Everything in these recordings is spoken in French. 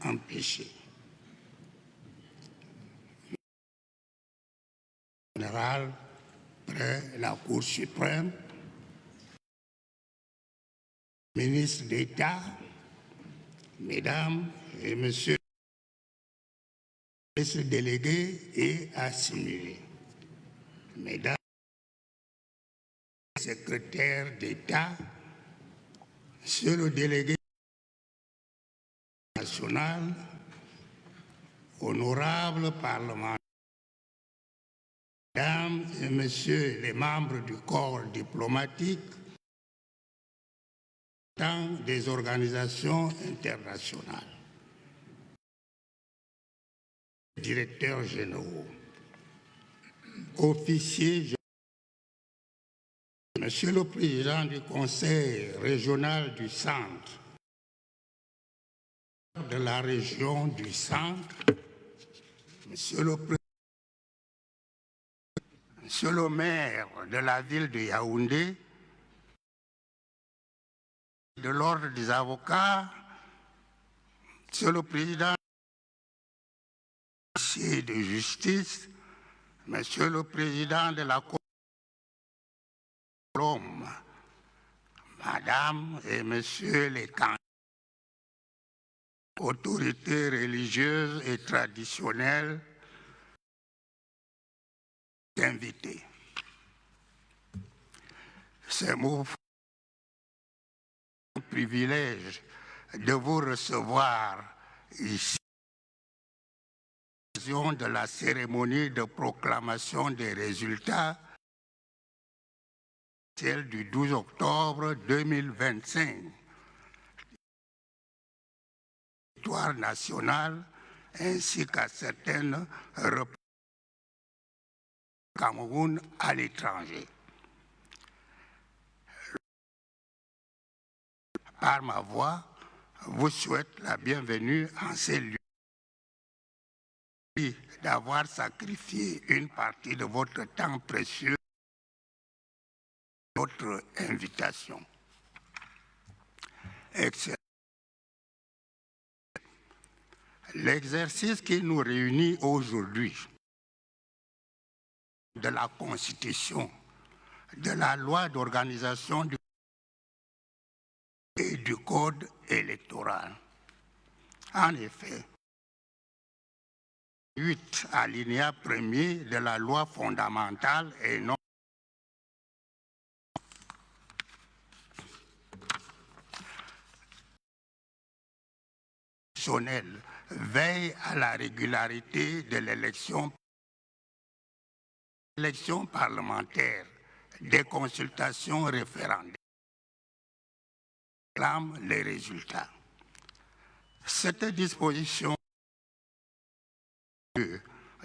empêché. Général près la Cour suprême, ministre d'État, mesdames et messieurs les délégués et assimilés, mesdames les secrétaires d'État, monsieur le délégué national, honorables parlementaires, mesdames et messieurs les membres du corps diplomatique, des organisations internationales, directeurs généraux, officiers, monsieur le président du Conseil régional du Centre, de la région du Centre, monsieur le maire de la ville de Yaoundé, de l'ordre des avocats, monsieur le président de justice, monsieur le président de la Cour, madame et messieurs les candidats, autorités religieuses et traditionnelles, invités. C'est mon privilège de vous recevoir ici de la cérémonie de proclamation des résultats, celle du 12 octobre 2025. Victoire nationale ainsi qu'à certaines représentations du Cameroun à l'étranger. Par ma voix, vous souhaite la bienvenue en ces lieux. D'avoir sacrifié une partie de votre temps précieux à votre invitation. Excellent. L'exercice qui nous réunit aujourd'hui de la Constitution, de la loi d'organisation et du Code électoral. En effet, 8 alinéa 1er de la loi fondamentale et non veille à la régularité de l'élection parlementaire, des consultations référendaires, réclame les résultats. Cette disposition,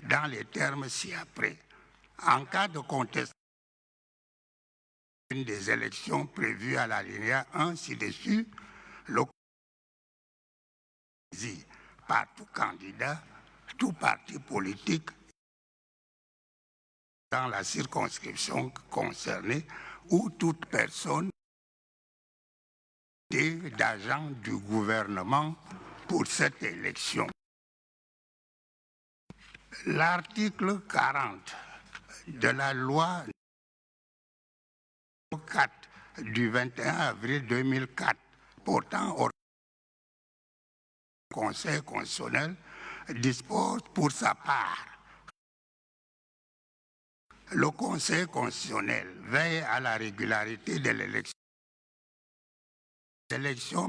dans les termes ci-après, en cas de contestation des élections prévues à l'alinéa 1 ci-dessus, le par tout candidat, tout parti politique dans la circonscription concernée ou toute personne d'agent du gouvernement pour cette élection. L'article 40 de la loi 4 du 21 avril 2004 portant au Conseil constitutionnel dispose pour sa part. Le Conseil constitutionnel veille à la régularité de l'élection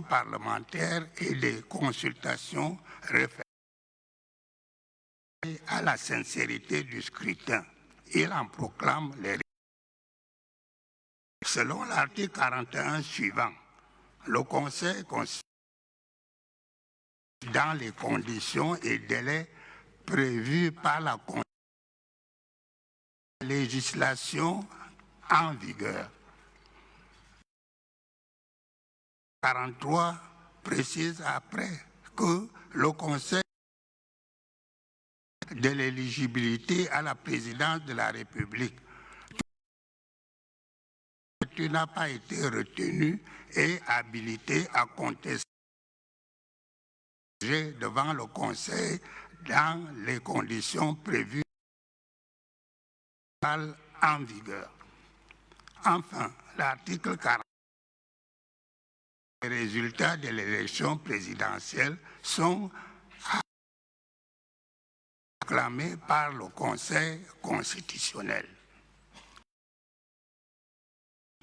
parlementaire et des consultations référées à la sincérité du scrutin. Il en proclame les résultats. Selon l'article 41 suivant, le Conseil constitutionnel, dans les conditions et délais prévus par la législation en vigueur. 43 précise après que le Conseil de l'éligibilité à la présidence de la République n'a pas été retenu et habilité à contester devant le Conseil dans les conditions prévues en vigueur. Enfin, l'article 40. Les résultats de l'élection présidentielle sont acclamés par le Conseil constitutionnel.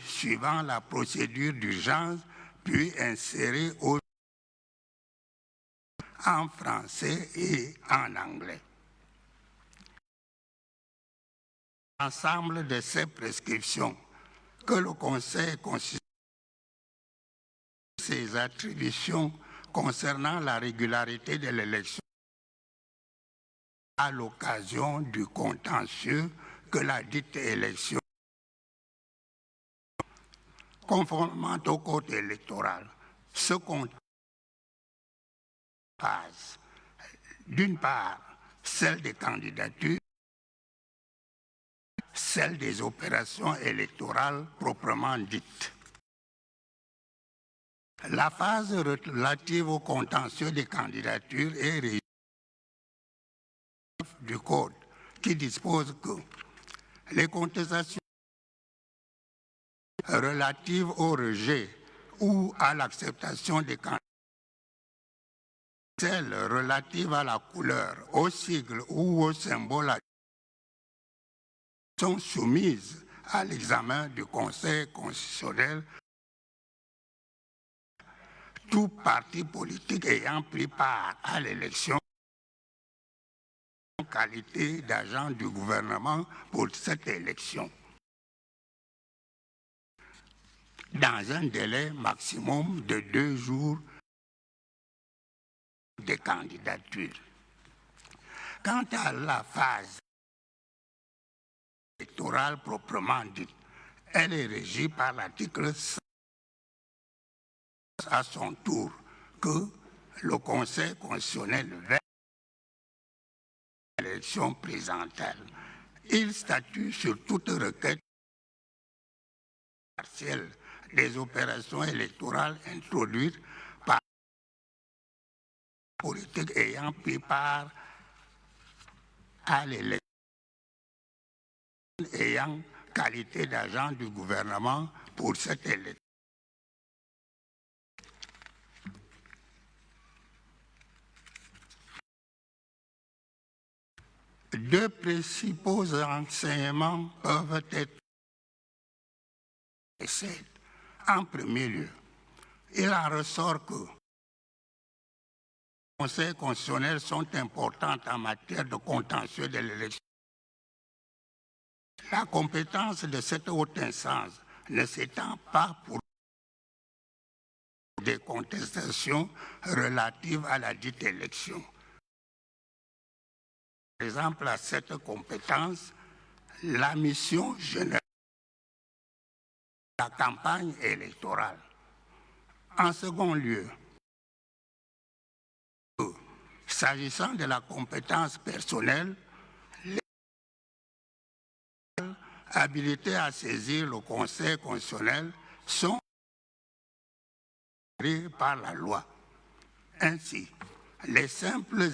Suivant la procédure d'urgence, puis insérée en français et en anglais. L'ensemble de ces prescriptions que le Conseil constitutionnel ses attributions concernant la régularité de l'élection à l'occasion du contentieux que la dite élection, conformément au code électoral, se compte d'une part celle des candidatures, celle des opérations électorales proprement dites. La phase relative au contentieux des candidatures est régie du Code qui dispose que les contestations relatives au rejet ou à l'acceptation des candidatures, celles relatives à la couleur, au sigle ou au symbole sont soumises à l'examen du Conseil constitutionnel. Tout parti politique ayant pris part à l'élection en qualité d'agent du gouvernement pour cette élection, dans un délai maximum de 2 jours de candidature. Quant à la phase électorale proprement dite, elle est régie par l'article 5 à son tour que le Conseil constitutionnel verse l'élection présidentielle. Il statue sur toute requête partielle des opérations électorales introduites par les politiques ayant pris part à l'élection ayant qualité d'agent du gouvernement pour cette élection. Deux principaux enseignements peuvent être faits. En premier lieu, il en ressort que les conseils constitutionnels sont importants en matière de contentieux de l'élection. La compétence de cette haute instance ne s'étend pas pour des contestations relatives à la dite élection. Par exemple, à cette compétence, la mission générale de la campagne électorale. En second lieu, s'agissant de la compétence personnelle, les habilités à saisir le Conseil constitutionnel sont créées par la loi. Ainsi, les simples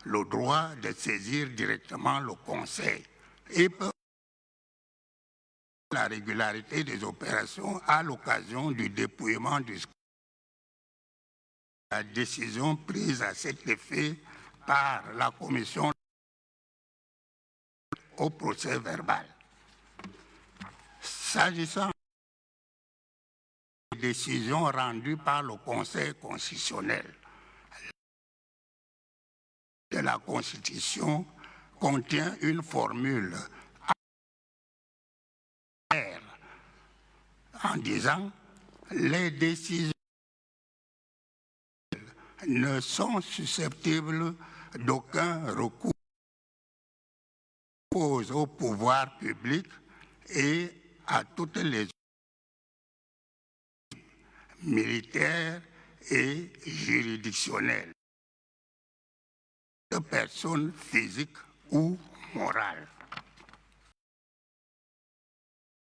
le droit de saisir directement le Conseil et peuvent la régularité des opérations à l'occasion du dépouillement du scrutin. La décision prise à cet effet par la Commission au procès verbal. S'agissant des décisions rendues par le Conseil constitutionnel, de la Constitution contient une formule en disant les décisions ne sont susceptibles d'aucun recours au pouvoir public et à toutes les militaires et juridictionnelles de personnes physiques ou morales.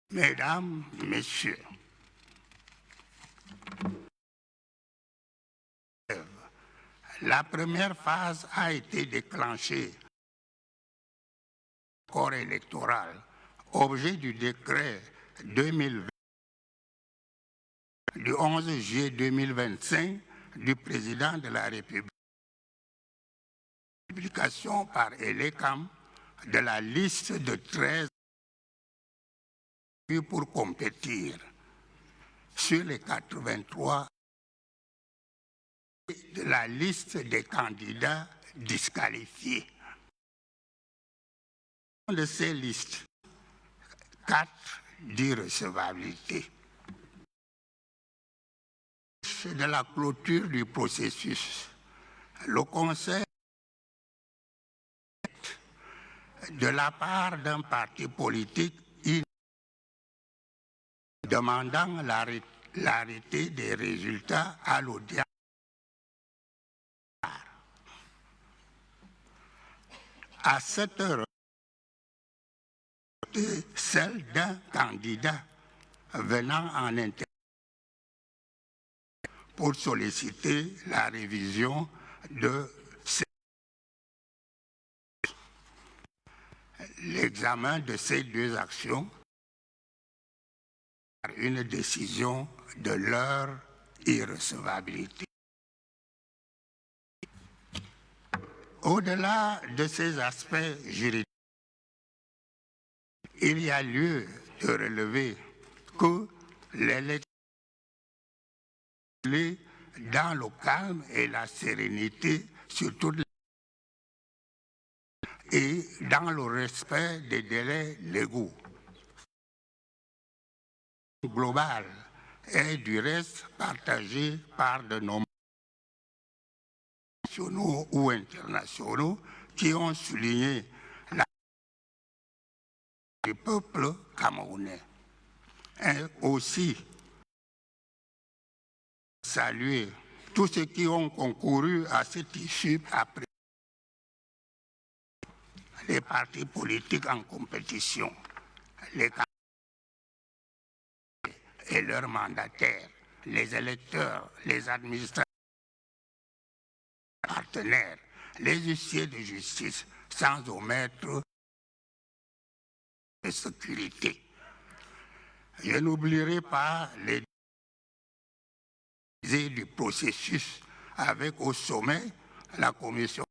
Mesdames, Messieurs, La première phase a été déclenchée au corps électoral, objet du décret 2020 du 11 juillet 2025 du président de la République. Publication par ELECAM de la liste de 13 pour compétir sur les 83 de la liste des candidats disqualifiés. De ces listes, 4 d'irrecevabilité. De la clôture du processus, le Conseil, de la part d'un parti politique demandant l'arrêté des résultats à l'audience, à 7 heures, celle d'un candidat venant en interne pour solliciter la révision de l'examen de ces 2 actions par une décision de leur irrecevabilité. Au-delà de ces aspects juridiques, il y a lieu de relever que l'élection dans le calme et la sérénité sur toutes les et dans le respect des délais légaux. Global est du reste partagé par de nombreux nationaux ou internationaux qui ont souligné la du peuple camerounais. Et aussi saluer tous ceux qui ont concouru à cette issue après les partis politiques en compétition, les candidats et leurs mandataires, les électeurs, les administrateurs, les partenaires, les huissiers de justice, sans omettre de sécurité. Je n'oublierai pas les du processus avec au sommet la commission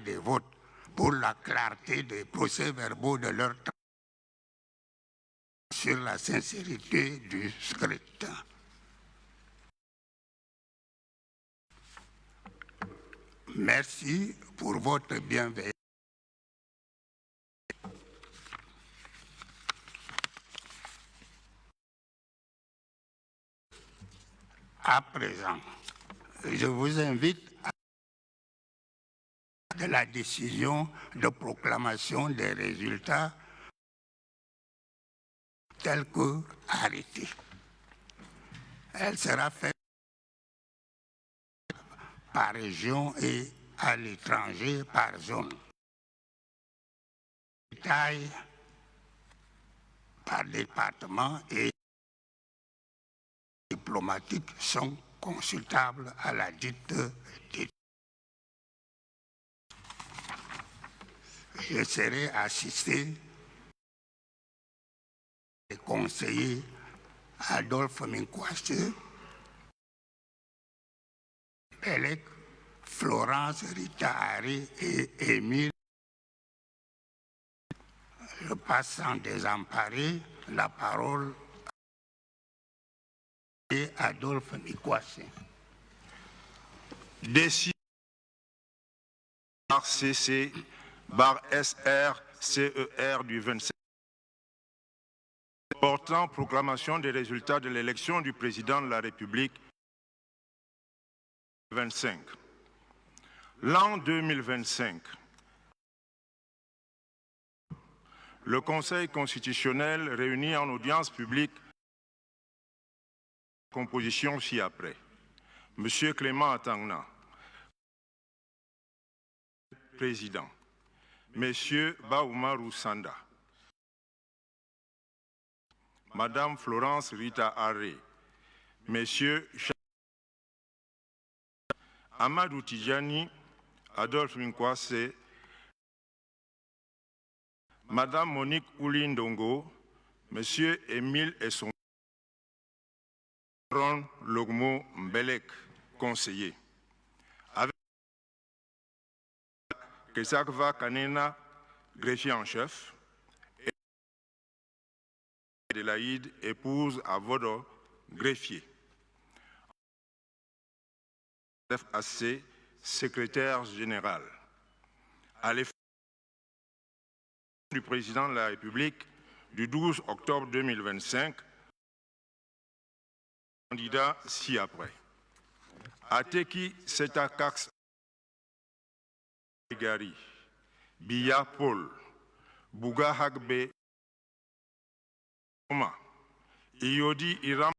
des votes pour la clarté des procès-verbaux de leur temps sur la sincérité du scrutin. Merci pour votre bienveillance. À présent, je vous invite à de la décision de proclamation des résultats tels que arrêtés. Elle sera faite par région et à l'étranger par zone. Les détails par département et diplomatiques sont consultables à la dite décision. Je serai assisté des conseillers Adolphe Minkwashe, Belek, Florence Rita Harry et Émile. Je passe sans désemparer la parole à Adolphe Minkwashe. Décision par CC bar SR CER du 27 portant proclamation des résultats de l'élection du président de la République 25. L'an 2025, le Conseil constitutionnel réuni en audience publique composition ci-après. Monsieur Clément Atangna, président. Messieurs Baoumarou Sanda, Madame Florence Rita Haré, Messieurs Amadou Tidjani, Adolphe Minkwase, Madame Monique Oulindongo, Monsieur Émile Esson, Ron Logmo Mbelek, conseiller. Avec Kesakva Kanena, greffier en chef, et Adélaïde, épouse à Vodo, greffier. FAC, secrétaire général. À l'effet du président de la République du 12 octobre 2025, candidat ci-après. Ateki Setakax Gari, Biya Paul, Bouga Hagbe, Iyodi Iram.